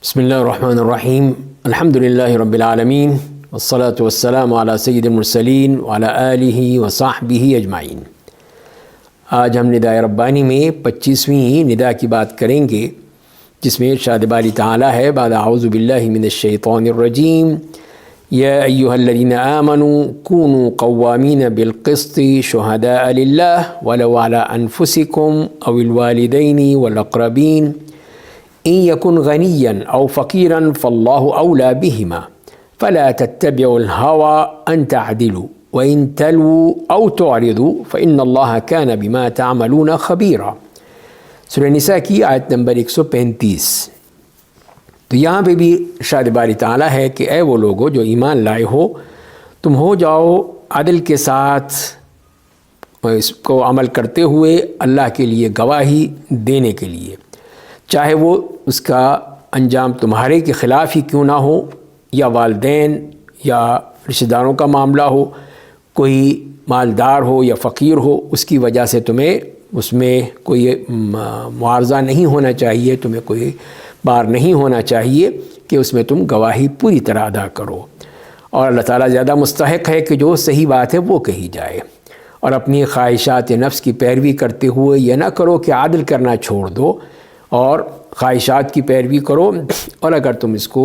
بسم اللہ الرحمن الرحیم الحمد للہ رب العالمین والصلاة والسلام علی سید المرسلین وعلی آلہ وصحبہ اجمعین۔ آج ہم نداء ربانی میں 25ویں ندا کی بات کریں گے، جس میں ارشاد باری تعالی ہے بعد اعوذ باللہ من الشیطان الرجیم یا ایہا الذین آمنوا کونوا قوامین بالقسط شہداء للہ ولو علی انفسکم او الوالدین والاقربین ان یکن غنیا او فقیرا فاللہ اولی بہما فلا تتبعوا الہوى ان تعدلوا وان تلووا او تعرضوا فان اللہ کان بما تعملون خبیرا۔ سورہ نساء کی آیت نمبر 135۔ تو یہاں پہ بھی ارشاد باری تعالیٰ ہے کہ اے وہ لوگو جو ایمان لائے ہو، تم ہو جاؤ عدل کے ساتھ اس کو عمل کرتے ہوئے اللہ کے لیے گواہی دینے کے لیے، چاہے وہ اس کا انجام تمہارے کے خلاف ہی کیوں نہ ہو، یا والدین یا رشتہ داروں کا معاملہ ہو، کوئی مالدار ہو یا فقیر ہو، اس کی وجہ سے تمہیں اس میں کوئی معارضہ نہیں ہونا چاہیے، تمہیں کوئی بار نہیں ہونا چاہیے کہ اس میں تم گواہی پوری طرح ادا کرو۔ اور اللہ تعالیٰ زیادہ مستحق ہے کہ جو صحیح بات ہے وہ کہی جائے، اور اپنی خواہشات نفس کی پیروی کرتے ہوئے یہ نہ کرو کہ عادل کرنا چھوڑ دو اور خواہشات کی پیروی کرو، اور اگر تم اس کو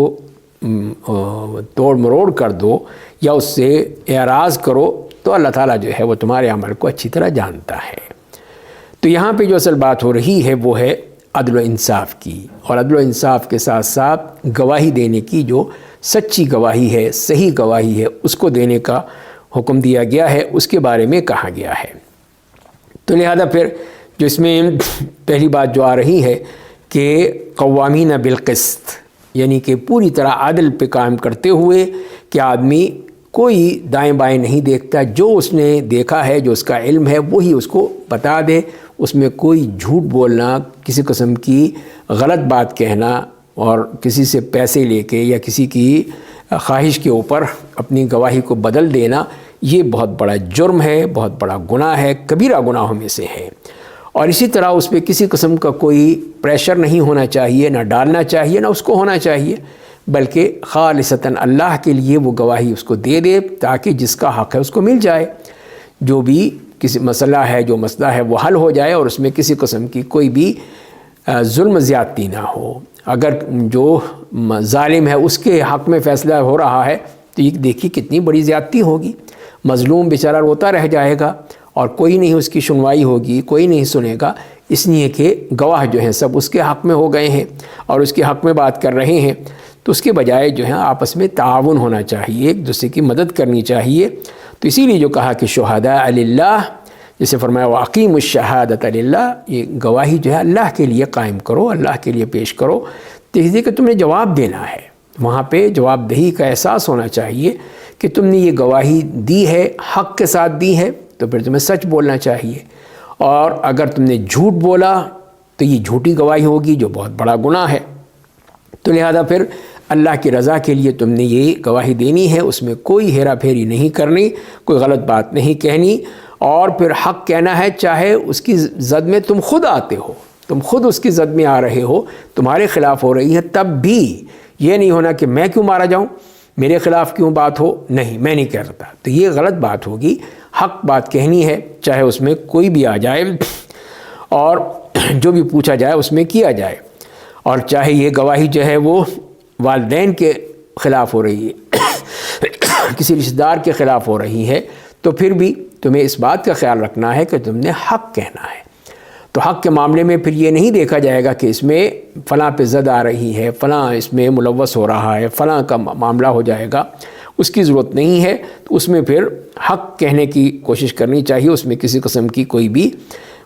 توڑ مروڑ کر دو یا اس سے اعراض کرو تو اللہ تعالیٰ جو ہے وہ تمہارے عمل کو اچھی طرح جانتا ہے۔ تو یہاں پہ جو اصل بات ہو رہی ہے وہ ہے عدل و انصاف کی، اور عدل و انصاف کے ساتھ ساتھ گواہی دینے کی، جو سچی گواہی ہے، صحیح گواہی ہے، اس کو دینے کا حکم دیا گیا ہے، اس کے بارے میں کہا گیا ہے۔ تو لہذا پھر جو اس میں پہلی بات جو آ رہی ہے کہ قوامین بالقسط، یعنی کہ پوری طرح عدل پہ قائم کرتے ہوئے کہ آدمی کوئی دائیں بائیں نہیں دیکھتا، جو اس نے دیکھا ہے، جو اس کا علم ہے وہی اس کو بتا دے، اس میں کوئی جھوٹ بولنا، کسی قسم کی غلط بات کہنا اور کسی سے پیسے لے کے یا کسی کی خواہش کے اوپر اپنی گواہی کو بدل دینا، یہ بہت بڑا جرم ہے، بہت بڑا گناہ ہے، کبیرہ گناہوں میں سے ہے۔ اور اسی طرح اس پہ کسی قسم کا کوئی پریشر نہیں ہونا چاہیے، نہ ڈالنا چاہیے، نہ اس کو ہونا چاہیے، بلکہ خالصتاً اللہ کے لیے وہ گواہی اس کو دے دے تاکہ جس کا حق ہے اس کو مل جائے، جو بھی کسی مسئلہ ہے، جو مسئلہ ہے وہ حل ہو جائے، اور اس میں کسی قسم کی کوئی بھی ظلم زیادتی نہ ہو۔ اگر جو ظالم ہے اس کے حق میں فیصلہ ہو رہا ہے تو یہ دیکھیے کتنی بڑی زیادتی ہوگی، مظلوم بیچارہ روتا رہ جائے گا اور کوئی نہیں اس کی سنوائی ہوگی، کوئی نہیں سنے گا، اس لیے کہ گواہ جو ہیں سب اس کے حق میں ہو گئے ہیں اور اس کے حق میں بات کر رہے ہیں، تو اس کے بجائے جو ہے آپس میں تعاون ہونا چاہیے، ایک دوسرے کی مدد کرنی چاہیے۔ تو اسی لیے جو کہا کہ شہداء للہ، جیسے فرمایا وَأَقِیمُوا الشَّهَادَةَ لِلَّهِ، یہ گواہی جو ہے اللہ کے لیے قائم کرو، اللہ کے لیے پیش کرو، تو اس لیے کہ تمہیں جواب دینا ہے، وہاں پہ جواب دہی کا احساس ہونا چاہیے کہ تم نے یہ گواہی دی ہے، حق کے ساتھ دی ہے، تو پھر تمہیں سچ بولنا چاہیے، اور اگر تم نے جھوٹ بولا تو یہ جھوٹی گواہی ہوگی جو بہت بڑا گناہ ہے۔ تو لہذا پھر اللہ کی رضا کے لیے تم نے یہ گواہی دینی ہے، اس میں کوئی ہیرا پھیری نہیں کرنی، کوئی غلط بات نہیں کہنی، اور پھر حق کہنا ہے، چاہے اس کی زد میں تم خود آتے ہو، تم خود اس کی زد میں آ رہے ہو، تمہارے خلاف ہو رہی ہے، تب بھی یہ نہیں ہونا کہ میں کیوں مارا جاؤں، میرے خلاف کیوں بات ہو، نہیں میں نہیں کرتا، تو یہ غلط بات ہوگی۔ حق بات کہنی ہے، چاہے اس میں کوئی بھی آ جائے اور جو بھی پوچھا جائے اس میں کیا جائے، اور چاہے یہ گواہی جو ہے وہ والدین کے خلاف ہو رہی ہے، کسی رشتہ دار کے خلاف ہو رہی ہے، تو پھر بھی تمہیں اس بات کا خیال رکھنا ہے کہ تم نے حق کہنا ہے۔ تو حق کے معاملے میں پھر یہ نہیں دیکھا جائے گا کہ اس میں فلاں پہ زد آ رہی ہے، فلاں اس میں ملوث ہو رہا ہے، فلاں کا معاملہ ہو جائے گا، اس کی ضرورت نہیں ہے۔ تو اس میں پھر حق کہنے کی کوشش کرنی چاہیے، اس میں کسی قسم کی کوئی بھی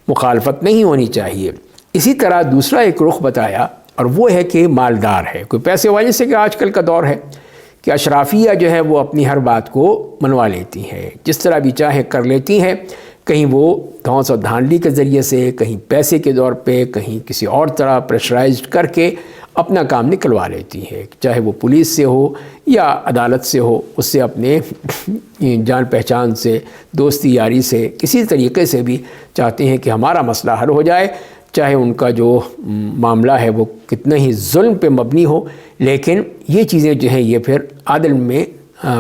مخالفت نہیں ہونی چاہیے۔ اسی طرح دوسرا ایک رخ بتایا، اور وہ ہے کہ مالدار ہے، کوئی پیسے والے سے، کہ آج کل کا دور ہے کہ اشرافیہ جو ہے وہ اپنی ہر بات کو منوا لیتی ہے، جس طرح بھی چاہے کر لیتی ہیں، کہیں وہ دھونس اور دھاندلی کے ذریعے سے، کہیں پیسے کے دور پہ، کہیں کسی اور طرح پریشرائزڈ کر کے اپنا کام نکلوا لیتی ہے، چاہے وہ پولیس سے ہو یا عدالت سے ہو، اس سے اپنے جان پہچان سے، دوستی یاری سے، کسی طریقے سے بھی چاہتے ہیں کہ ہمارا مسئلہ حل ہو جائے، چاہے ان کا جو معاملہ ہے وہ کتنا ہی ظلم پہ مبنی ہو، لیکن یہ چیزیں جو ہیں یہ پھر عدل میں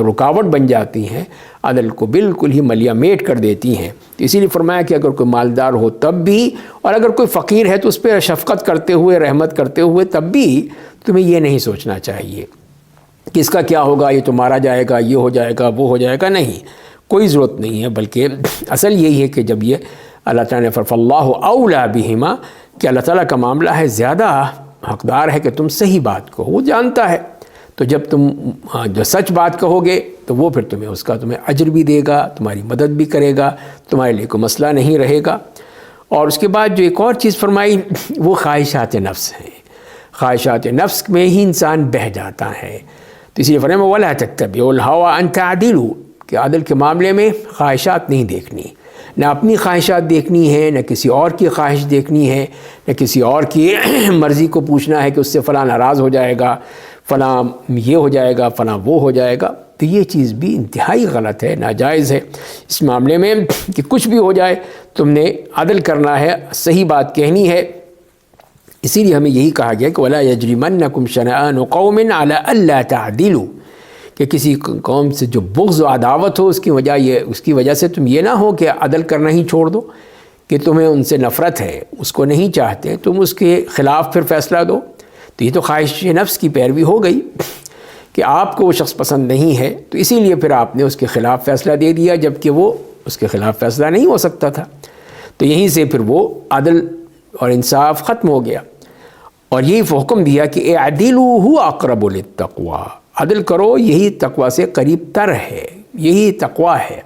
رکاوٹ بن جاتی ہیں، عدل کو بالکل ہی ملیا میٹ کر دیتی ہیں۔ تو اسی لیے فرمایا کہ اگر کوئی مالدار ہو تب بھی، اور اگر کوئی فقیر ہے تو اس پہ شفقت کرتے ہوئے، رحمت کرتے ہوئے تب بھی تمہیں یہ نہیں سوچنا چاہیے کہ اس کا کیا ہوگا، یہ تو مارا جائے گا، یہ ہو جائے گا، وہ ہو جائے گا۔ نہیں، کوئی ضرورت نہیں ہے، بلکہ اصل یہی ہے کہ جب یہ اللہ تعالیٰ نے فاللہ اولیٰ بہما، کہ اللہ تعالیٰ کا معاملہ ہے زیادہ حقدار ہے کہ تم صحیح بات کہو، وہ جانتا ہے۔ تو جب تم جو سچ بات کہو گے تو وہ پھر تمہیں اجر بھی دے گا، تمہاری مدد بھی کرے گا، تمہارے لیے کوئی مسئلہ نہیں رہے گا۔ اور اس کے بعد جو ایک اور چیز فرمائی وہ خواہشات نفس ہیں۔ خواہشات نفس میں ہی انسان بہہ جاتا ہے، تو اسی لیے فرمایا وَلَا تَتَّبِعُوا الْهَوَىٰ أَن تَعْدِلُوا، کہ عدل کے معاملے میں خواہشات نہیں دیکھنی، نہ اپنی خواہشات دیکھنی ہے، نہ کسی اور کی خواہش دیکھنی ہے، نہ کسی اور کی مرضی کو پوچھنا ہے کہ اس سے فلاں ناراض ہو جائے گا، فلاں یہ ہو جائے گا، فلاں وہ ہو جائے گا۔ تو یہ چیز بھی انتہائی غلط ہے، ناجائز ہے اس معاملے میں کہ کچھ بھی ہو جائے تم نے عدل کرنا ہے، صحیح بات کہنی ہے۔ اسی لیے ہمیں یہی کہا گیا کہ وَلَا يَجْرِمَنَّكُمْ شَنَآنُ قَوْمٍ عَلَىٰ أَلَّا تَعْدِلُوا، کہ کسی قوم سے جو بغض و عداوت ہو اس کی وجہ سے تم یہ نہ ہو کہ عدل کرنا ہی چھوڑ دو، کہ تمہیں ان سے نفرت ہے، اس کو نہیں چاہتے، تم اس کے خلاف پھر فیصلہ دو۔ تو یہ تو خواہش نفس کی پیروی ہو گئی کہ آپ کو وہ شخص پسند نہیں ہے، تو اسی لیے پھر آپ نے اس کے خلاف فیصلہ دے دیا، جبکہ وہ اس کے خلاف فیصلہ نہیں ہو سکتا تھا۔ تو یہیں سے پھر وہ عدل اور انصاف ختم ہو گیا، اور یہی حکم دیا کہ اعدلوا هو اقرب للتقوی، عدل کرو، یہی تقوی سے قریب تر ہے، یہی تقوی ہے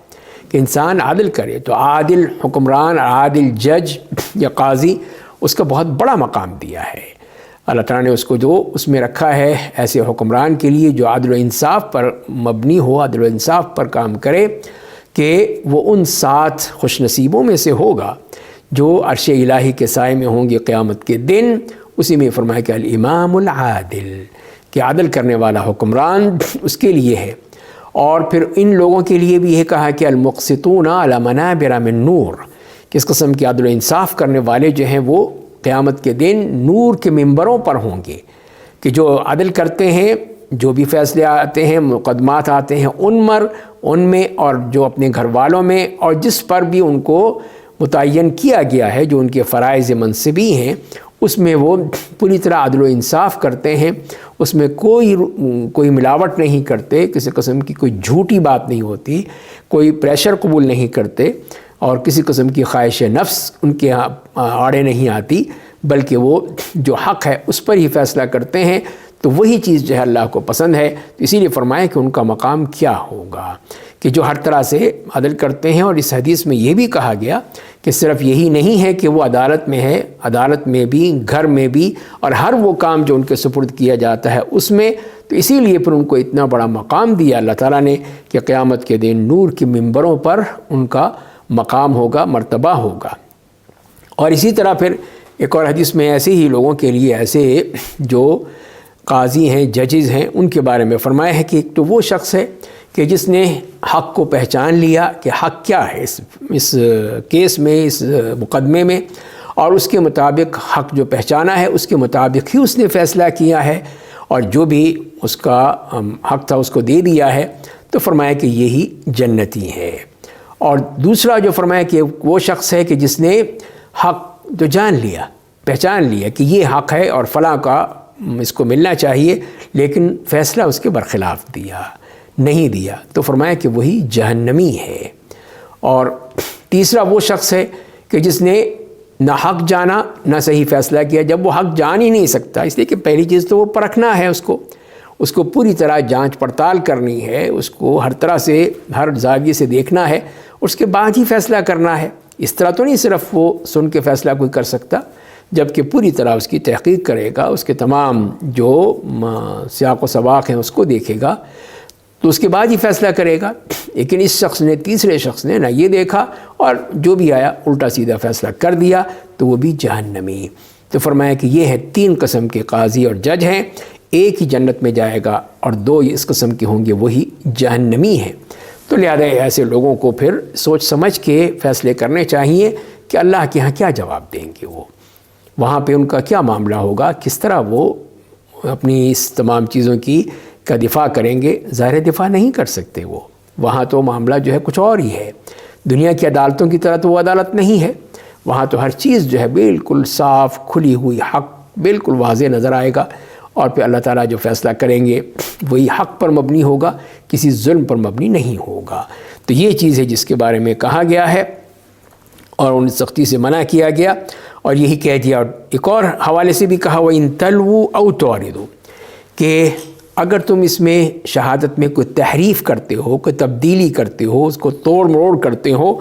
کہ انسان عدل کرے۔ تو عادل حکمران، عادل جج یا قاضی، اس کا بہت بڑا مقام دیا ہے اللہ تعالیٰ نے اس کو، جو اس میں رکھا ہے ایسے حکمران کے لیے جو عدل و انصاف پر مبنی ہو، عدل و انصاف پر کام کرے، کہ وہ ان 7 خوش نصیبوں میں سے ہوگا جو عرش الہی کے سائے میں ہوں گے قیامت کے دن۔ اسی میں فرمایا کہ الامام العادل، کہ عدل کرنے والا حکمران اس کے لیے ہے۔ اور پھر ان لوگوں کے لیے بھی یہ کہا کہ المقسطون علی منابر من نور، کہ اس قسم کے عدل و انصاف کرنے والے جو ہیں وہ قیامت کے دن نور کے ممبروں پر ہوں گے، کہ جو عدل کرتے ہیں، جو بھی فیصلے آتے ہیں، مقدمات آتے ہیں ان میں اور جو اپنے گھر والوں میں، اور جس پر بھی ان کو متعین کیا گیا ہے، جو ان کے فرائض منصبی ہیں، اس میں وہ پوری طرح عدل و انصاف کرتے ہیں، اس میں کوئی ملاوٹ نہیں کرتے، کسی قسم کی کوئی جھوٹی بات نہیں ہوتی، کوئی پریشر قبول نہیں کرتے، اور کسی قسم کی خواہش نفس ان کے آڑے نہیں آتی، بلکہ وہ جو حق ہے اس پر ہی فیصلہ کرتے ہیں۔ تو وہی چیز جو ہے اللہ کو پسند ہے۔ تو اسی لیے فرمایا کہ ان کا مقام کیا ہوگا، کہ جو ہر طرح سے عدل کرتے ہیں۔ اور اس حدیث میں یہ بھی کہا گیا کہ صرف یہی نہیں ہے کہ وہ عدالت میں ہے، عدالت میں بھی، گھر میں بھی، اور ہر وہ کام جو ان کے سپرد کیا جاتا ہے اس میں۔ تو اسی لیے پھر ان کو اتنا بڑا مقام دیا اللہ تعالیٰ نے کہ قیامت کے دن نور کے ممبروں پر ان کا مقام ہوگا، مرتبہ ہوگا۔ اور اسی طرح پھر ایک اور حدیث میں ایسے ہی لوگوں کے لیے، ایسے جو قاضی ہیں، ججز ہیں، ان کے بارے میں فرمایا ہے کہ ایک تو وہ شخص ہے کہ جس نے حق کو پہچان لیا کہ حق کیا ہے اس کیس میں، اس مقدمے میں، اور اس کے مطابق حق جو پہچانا ہے اس کے مطابق ہی اس نے فیصلہ کیا ہے، اور جو بھی اس کا حق تھا اس کو دے دیا ہے۔ تو فرمایا کہ یہی جنتی ہے۔ اور دوسرا جو فرمایا کہ وہ شخص ہے کہ جس نے حق تو جان لیا، پہچان لیا کہ یہ حق ہے اور فلاں کا اس کو ملنا چاہیے، لیکن فیصلہ اس کے برخلاف دیا، نہیں دیا، تو فرمایا کہ وہی جہنمی ہے۔ اور تیسرا وہ شخص ہے کہ جس نے نہ حق جانا نہ صحیح فیصلہ کیا۔ جب وہ حق جان ہی نہیں سکتا، اس لیے کہ پہلی چیز تو وہ پرکھنا ہے، اس کو پوری طرح جانچ پڑتال کرنی ہے، اس کو ہر طرح سے، ہر زاویے سے دیکھنا ہے، اس کے بعد ہی فیصلہ کرنا ہے۔ اس طرح تو نہیں صرف وہ سن کے فیصلہ کوئی کر سکتا، جبکہ پوری طرح اس کی تحقیق کرے گا، اس کے تمام جو سیاق و سباق ہیں اس کو دیکھے گا، تو اس کے بعد ہی فیصلہ کرے گا۔ لیکن اس شخص نے، تیسرے شخص نے، نہ یہ دیکھا اور جو بھی آیا الٹا سیدھا فیصلہ کر دیا، تو وہ بھی جہنمی۔ تو فرمایا کہ یہ ہے 3 قسم کے قاضی اور جج ہیں، ایک ہی جنت میں جائے گا اور 2 اس قسم کے ہوں گے وہی جہنمی ہیں۔ تو لہذا ایسے لوگوں کو پھر سوچ سمجھ کے فیصلے کرنے چاہیے کہ اللہ کے ہاں کیا جواب دیں گے وہ۔ وہاں پہ ان کا کیا معاملہ ہوگا، کس طرح وہ اپنی اس تمام چیزوں کا دفاع کریں گے؟ ظاہر دفاع نہیں کر سکتے وہ، وہاں تو معاملہ جو ہے کچھ اور ہی ہے، دنیا کی عدالتوں کی طرح تو وہ عدالت نہیں ہے، وہاں تو ہر چیز جو ہے بالکل صاف کھلی ہوئی، حق بالکل واضح نظر آئے گا، اور پھر اللہ تعالیٰ جو فیصلہ کریں گے وہی حق پر مبنی ہوگا، کسی ظلم پر مبنی نہیں ہوگا۔ تو یہ چیز ہے جس کے بارے میں کہا گیا ہے اور ان سختی سے منع کیا گیا، اور یہی کہہ دیا۔ ایک اور حوالے سے بھی کہا وَإِن تَلْوُوا أَوْ تُعْرِضُوا، کہ اگر تم اس میں شہادت میں کوئی تحریف کرتے ہو، کوئی تبدیلی کرتے ہو، اس کو توڑ مروڑ کرتے ہو،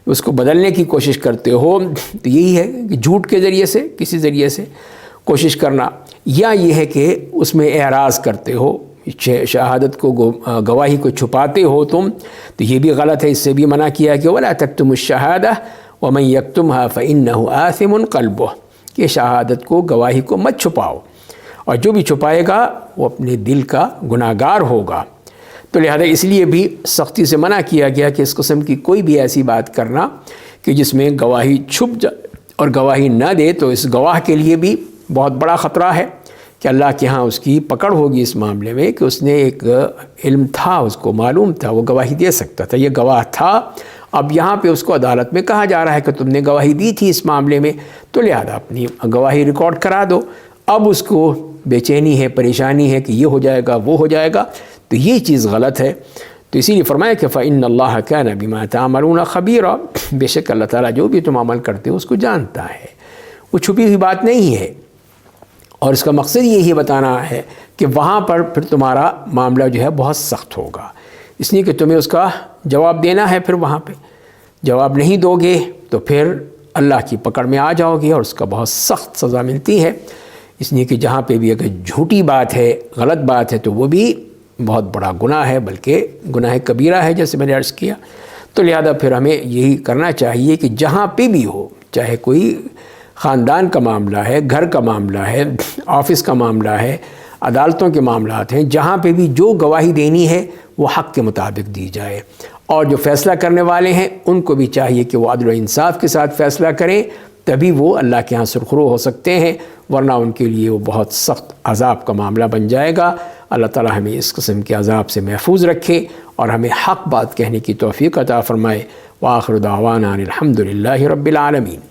اس کو بدلنے کی کوشش کرتے ہو، تو یہی ہے کہ جھوٹ کے ذریعے سے، کسی ذریعے سے کوشش کرنا، یا یہ ہے کہ اس میں اعراض کرتے ہو، شہادت کو گواہی کو چھپاتے ہو تم، تو یہ بھی غلط ہے، اس سے بھی منع کیا کہ وَلَا تَكْتُمُوا الشَّهَادَةَ وَمَن يَكْتُمْهَا فَإِنَّهُ آثِمٌ قَلْبُهُ، کہ شہادت کو، گواہی کو مت چھپاؤ، اور جو بھی چھپائے گا وہ اپنے دل کا گناہگار ہوگا۔ تو لہذا اس لیے بھی سختی سے منع کیا گیا کہ اس قسم کی کوئی بھی ایسی بات کرنا کہ جس میں گواہی چھپ جائے اور گواہی نہ دے، تو اس گواہ کے لیے بھی بہت بڑا خطرہ ہے کہ اللہ کے ہاں اس کی پکڑ ہوگی اس معاملے میں، کہ اس نے ایک علم تھا، اس کو معلوم تھا، وہ گواہی دے سکتا تھا، یہ گواہ تھا۔ اب یہاں پہ اس کو عدالت میں کہا جا رہا ہے کہ تم نے گواہی دی تھی اس معاملے میں، تو لہذا اپنی گواہی ریکارڈ کرا دو۔ اب اس کو بے چینی ہے، پریشانی ہے کہ یہ ہو جائے گا، وہ ہو جائے گا، تو یہ چیز غلط ہے۔ تو اسی لیے فرمایا کہ فَإِنَّ اللَّهَ كَانَ بِمَا تَعْمَلُونَ خَبِيرًا، بے شک اللہ تعالیٰ جو بھی تم عمل کرتے ہو اس کو جانتا ہے، وہ چھپی ہوئی بات نہیں ہے، اور اس کا مقصد یہی بتانا ہے کہ وہاں پر پھر تمہارا معاملہ جو ہے بہت سخت ہوگا، اس لیے کہ تمہیں اس کا جواب دینا ہے، پھر وہاں پہ جواب نہیں دو گے تو پھر اللہ کی پکڑ میں آ جاؤ گے، اور اس کا بہت سخت سزا ملتی ہے۔ اس لیے کہ جہاں پہ بھی اگر جھوٹی بات ہے، غلط بات ہے، تو وہ بھی بہت بڑا گناہ ہے، بلکہ گناہ کبیرہ ہے جیسے میں نے عرض کیا۔ تو لہذا پھر ہمیں یہی کرنا چاہیے کہ جہاں پہ بھی ہو، چاہے کوئی خاندان کا معاملہ ہے، گھر کا معاملہ ہے، آفس کا معاملہ ہے، عدالتوں کے معاملات ہیں، جہاں پہ بھی جو گواہی دینی ہے وہ حق کے مطابق دی جائے، اور جو فیصلہ کرنے والے ہیں ان کو بھی چاہیے کہ وہ عدل و انصاف کے ساتھ فیصلہ کریں، تبھی وہ اللہ کے ہاں سرخرو ہو سکتے ہیں، ورنہ ان کے لیے وہ بہت سخت عذاب کا معاملہ بن جائے گا۔ اللہ تعالی ہمیں اس قسم کے عذاب سے محفوظ رکھے اور ہمیں حق بات کہنے کی توفیق عطا فرمائے۔ وآخر دعوانا الحمد للہ رب العالمین۔